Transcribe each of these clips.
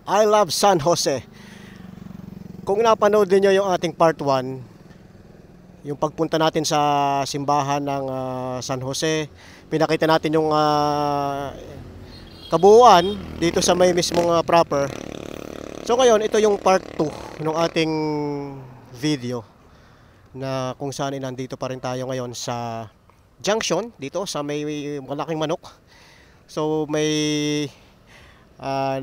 I love San Jose. Kung napanood niyo yung ating part 1, yung pagpunta natin sa simbahan ng San Jose, pinakita natin yung kabuuan dito sa may mismong proper. So ngayon, ito yung part 2 ng ating video na kung saan nandito pa rin tayo ngayon sa junction dito sa may malaking manok. So may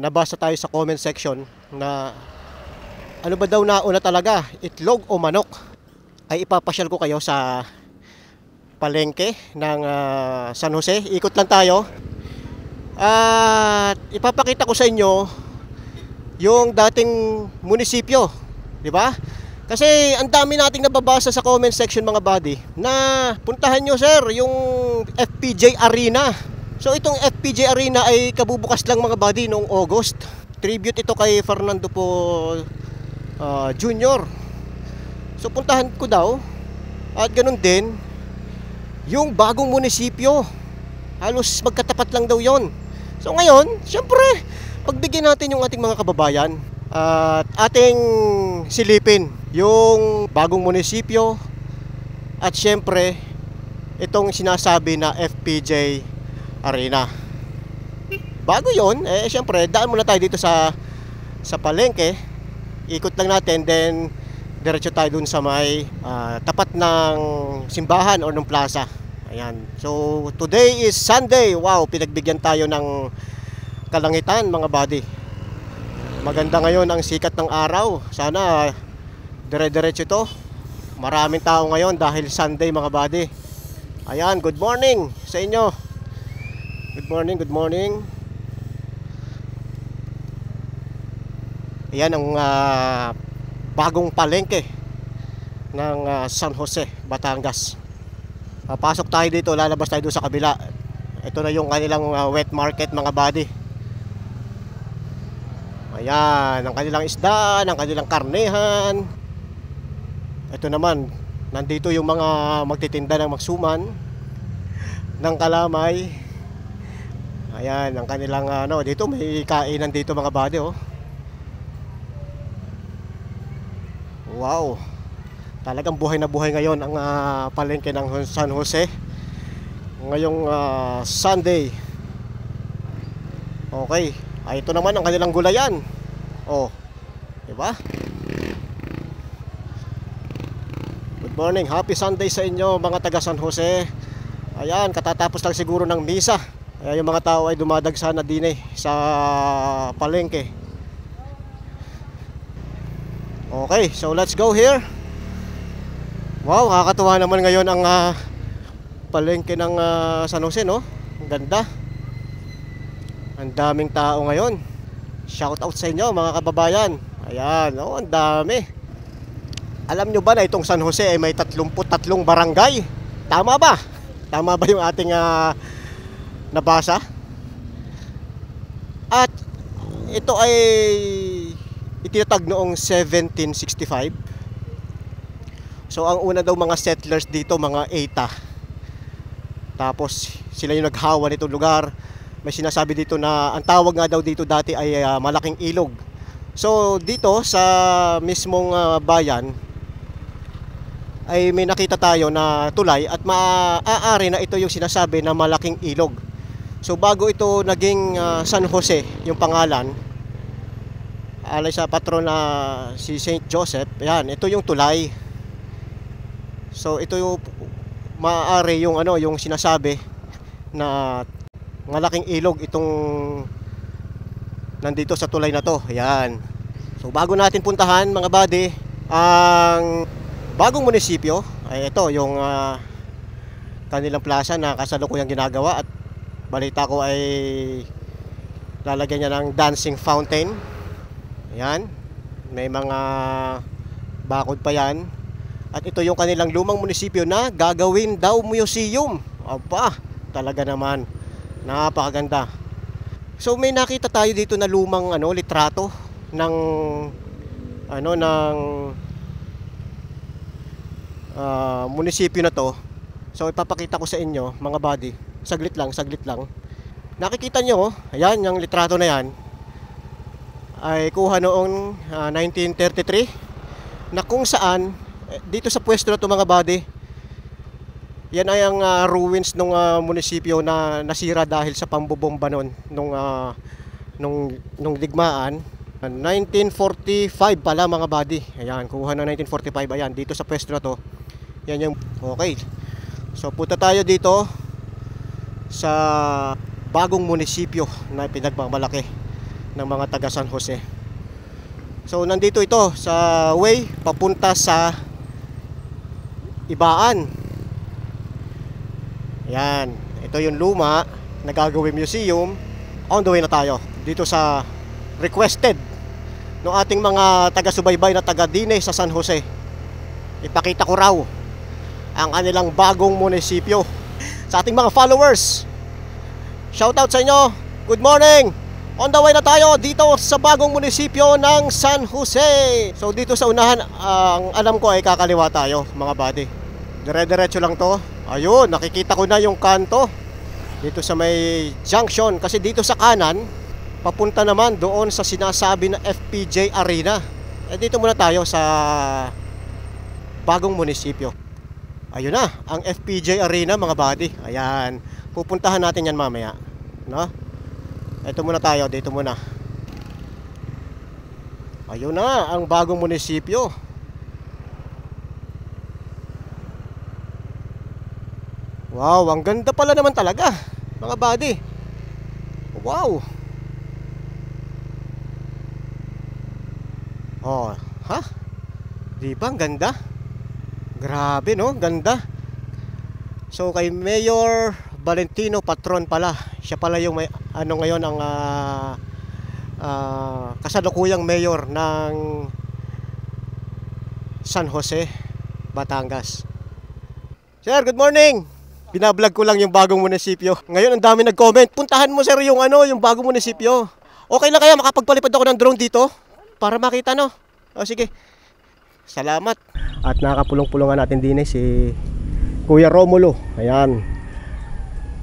nabasa tayo sa comment section na ano ba daw nauna talaga, itlog o manok? Ay ipapasyal ko kayo sa palengke ng San Jose. Ikot lang tayo at ipapakita ko sa inyo yung dating munisipyo, di ba? Kasi ang dami nating nababasa sa comment section mga buddy na puntahan nyo sir yung FPJ Arena. So itong FPJ Arena ay kabubukas lang mga buddy noong August. Tribute ito kay Fernando po Jr. So puntahan ko daw. At ganun din yung bagong munisipyo. Halos magkatapat lang daw yon. So ngayon, syempre, pagbigyan natin yung ating mga kababayan at ating silipin yung bagong munisipyo at syempre itong sinasabi na FPJ Arena. Bago yon, syempre daan muna tayo dito sa palengke. Ikot lang natin, then diretso tayo dun sa may tapat ng simbahan o ng plaza. Ayan. So today is Sunday. Wow, pinagbigyan tayo ng kalangitan mga buddy. Maganda ngayon ang sikat ng araw. Sana dire-diretso ito. Maraming tao ngayon dahil Sunday mga buddy. Ayan, good morning sa inyo. Good morning, good morning. Ayan ang bagong palengke ng San Jose, Batangas. Pasok tayo dito, lalabas tayo doon sa kabila. Ito na yung kanilang wet market mga buddy. Ayan, ang kanilang isda, ang kanilang karnehan. Ito naman, nandito yung mga magtitinda ng magsuman, ng kalamay. Ayan, ang kanilang dito may kainan dito mga buddy oh. Wow. Talagang buhay na buhay ngayon ang palengke ng San Jose. Ngayong Sunday. Okay. Ito naman ang kanilang gulayan. Oh. 'Di ba? Good morning. Happy Sunday sa inyo mga taga San Jose. Ayan, katatapos lang siguro ng misa. Kaya yung mga tao ay dumadagsa na din sa palengke. Okay, so let's go here. Wow, kakatuwa naman ngayon ang palengke ng San Jose, no? Ang ganda. Ang daming tao ngayon. Shout out sa inyo mga kababayan. Ayan, oh, ang dami. Alam nyo ba na itong San Jose ay may 33 barangay? Tama ba? Tama ba yung ating nabasa? At ito ay itinatag noong 1765. So ang una daw mga settlers dito, mga Eta. Tapos sila yung naghawa nitong lugar. May sinasabi dito na ang tawag nga daw dito dati ay malaking ilog. So dito sa mismong bayan ay may nakita tayo na tulay at maaari na ito yung sinasabi na malaking ilog. So bago ito naging San Jose yung pangalan, alay sa patron na si Saint Joseph, yan, ito yung tulay. So ito yung maaari yung yung sinasabi na malaking ilog itong nandito sa tulay na to. Yan. So bago natin puntahan mga buddy ang bagong munisipyo, ay ito yung kanilang plaza na kasalukuyang ginagawa at balita ko ay lalagyan niya ng dancing fountain. Ayan, may mga bakod pa yan. At ito yung kanilang lumang munisipyo na gagawin daw museum. Aba, talaga naman napakaganda. So may nakita tayo dito na lumang litrato ng munisipyo na to. So ipapakita ko sa inyo mga buddy. Saglit lang. Nakikita nyo, ayan yung litrato na yan. ay kuha noong 1933 na kung saan dito sa pwesto na ito mga buddy, yan ay ang ruins ng munisipyo na nasira dahil sa pambobomba noon nung digmaan. 1945 pala mga buddy. Ayan, kuha ng 1945. Ayan, dito sa pwesto na to. Yan yung okay. So punta tayo dito sa bagong munisipyo na pinagmamalaki ng mga taga San Jose. So nandito ito sa way papunta sa Ibaan. Ayan, ito yung luma na gagawing museum. On the way na tayo dito sa requested ng ating mga taga-subaybay na taga-Dine sa San Jose. Ipakita ko raw ang kanilang bagong munisipyo sa ating mga followers. Shoutout sa inyo. Good morning. On the way na tayo dito sa bagong munisipyo ng San Jose. So dito sa unahan, ang alam ko ay kakaliwa tayo mga buddy. Dire-diretso lang to. Ayun, nakikita ko na yung kanto dito sa may junction. Kasi dito sa kanan, papunta naman doon sa sinasabi na FPJ Arena. Dito muna tayo sa bagong munisipyo. Ayun na, ang FPJ Arena mga buddy. Ayan, pupuntahan natin yan mamaya, no? Ito muna tayo, dito muna. Ayun na, ang bagong munisipyo. Wow, ang ganda pala naman talaga mga buddy. Wow. Oh, ha? Di ba ang ganda? Grabe no, ganda. So kay Mayor Valentino Patron pala. Siya pala yung may ano ngayon ang kasalukuyang mayor ng San Jose, Batangas. Sir, good morning. Binablog ko lang yung bagong munisipyo. Ngayon ang dami nag-comment. Puntahan mo sir yung yung bagong munisipyo. Okay lang kaya makapagpalipad ako ng drone dito? Para makita no. O sige. Salamat. At nakapulong-pulungan natin din si Kuya Romulo. Ayan.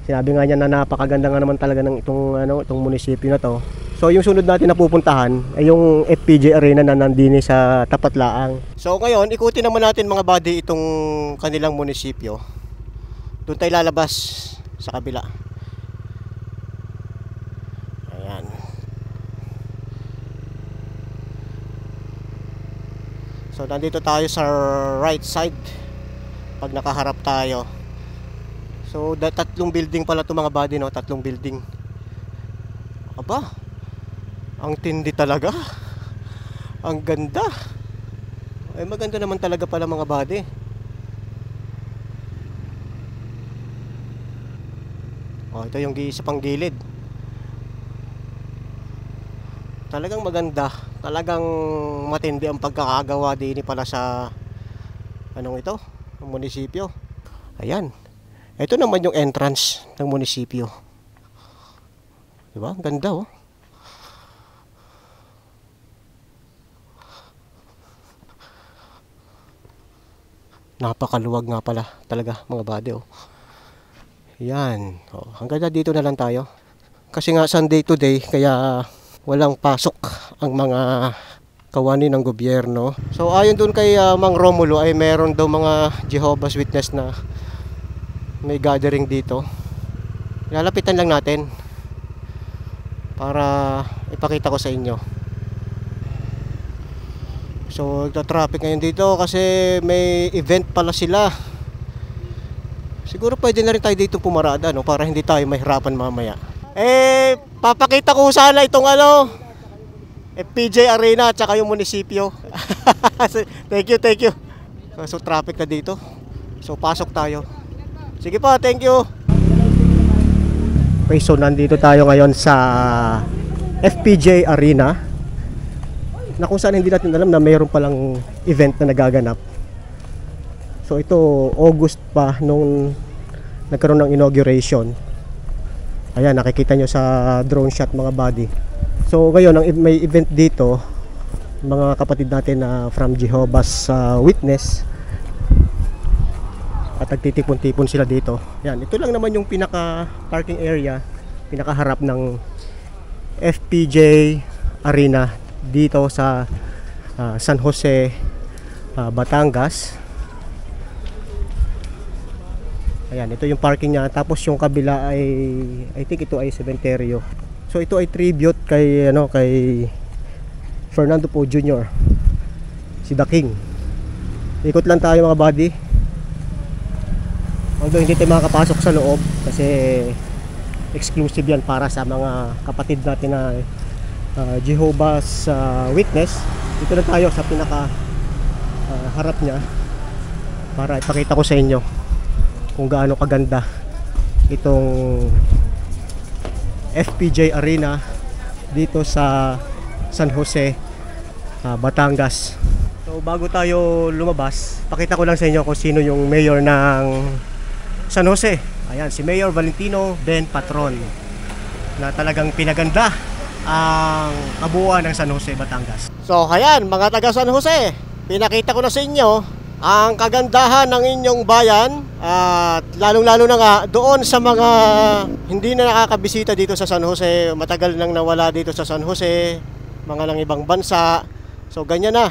Sinabi nga niya na napakaganda nga naman talaga ng itong munisipyo na to. So yung sunod natin na pupuntahan ay yung FPJ Arena na nandini sa tapat laang. So ngayon, ikutin naman natin mga buddy itong kanilang munisipyo. Doon tayo lalabas sa kabila. Ayan. So nandito tayo sa right side pag nakaharap tayo. So tatlong building pala ito mga buddy no, tatlong building. Aba, ang tindi talaga. Ang ganda. Ay maganda naman talaga pala mga buddy. Oh, ito yung isa pang gilid. Talagang maganda. Talagang matindi ang pagkakagawa din pala sa ito, ang munisipyo. Ayan. Ito naman yung entrance ng munisipyo. Diba? Ang ganda oh. Napakaluwag nga pala talaga mga buddy oh. Yan. Oh, hanggang dito na lang tayo. Kasi nga Sunday today kaya walang pasok ang mga kawani ng gobyerno. So ayon doon kay Mang Romulo ay meron daw mga Jehovah's Witness na may gathering dito. Lalapitan lang natin para ipakita ko sa inyo. So nagta-traffic ngayon dito kasi may event pala sila. Siguro pwede na rin tayo dito pumarada no, para hindi tayo mahirapan mamaya. Papakita ko sana itong FPJ Arena at saka yung munisipyo. Thank you. So traffic na dito. So pasok tayo. Sige pa, thank you. Okay, so nandito tayo ngayon sa FPJ Arena na kung saan hindi natin alam na mayroon palang event na nagaganap. So ito August pa nung nagkaroon ng inauguration. Ayan, nakikita nyo sa drone shot mga buddy. So ngayon may event dito, mga kapatid natin na from Jehovah's Witness. At nagtitipon-tipon sila dito. Yan, ito lang naman yung pinaka parking area, pinakaharap ng FPJ Arena dito sa San Jose, Batangas. Ayan, ito yung parking niya. Tapos yung kabila ay, I think ito ay sementeryo. So ito ay tribute kay Fernando Poe Jr., si The King. Ikot lang tayo mga buddy. Although hindi tayo makakapasok sa loob kasi exclusive yan para sa mga kapatid natin na Jehovah's Witness. Dito na tayo sa pinaka harap niya para ipakita ko sa inyo kung gaano kaganda itong FPJ Arena dito sa San Jose, Batangas. So bago tayo lumabas, pakita ko lang sa inyo kung sino yung mayor ng San Jose. Ayan, si Mayor Valentino Ben Patron, na talagang pinaganda ang kabuuan ng San Jose, Batangas. So ayan mga taga San Jose, pinakita ko na sa inyo ang kagandahan ng inyong bayan, at lalong-lalo na nga doon sa mga hindi na nakakabisita dito sa San Jose, matagal nang nawala dito sa San Jose, mga nang ibang bansa. So ganyan na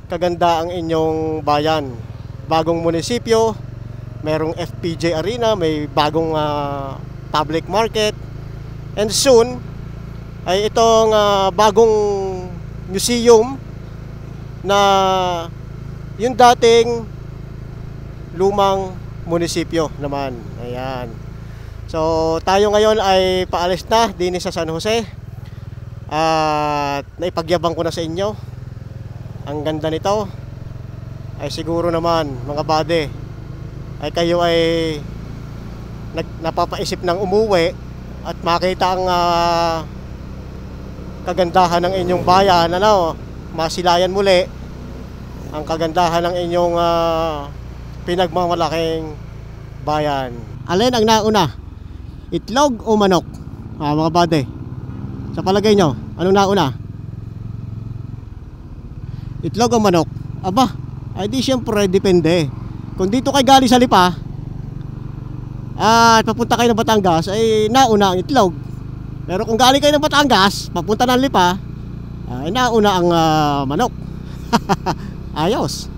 kaganda ang inyong bayan. Bagong munisipyo, merong FPJ Arena, may bagong public market, and soon ay itong bagong museum na yung dating lumang munisipyo naman. Ayan. So tayo ngayon ay paalis na din sa San Jose, at naipagyabang ko na sa inyo ang ganda nito. Ay siguro naman mga bade ay kayo ay napapaisip ng umuwi at makita ang kagandahan ng inyong bayan, masilayan muli ang kagandahan ng inyong pinagmamalaking bayan. Alin ang nauna? Itlog o manok? Mga bade, sa palagay nyo, anong nauna? Itlog o manok? Aba, ay di syempre depende. Kung dito kayo galing sa Lipa at papunta kayo ng Batangas, ay nauna ang itlog. Pero kung galing kayo ng Batangas papunta ng Lipa, ay nauna ang manok. Ayos.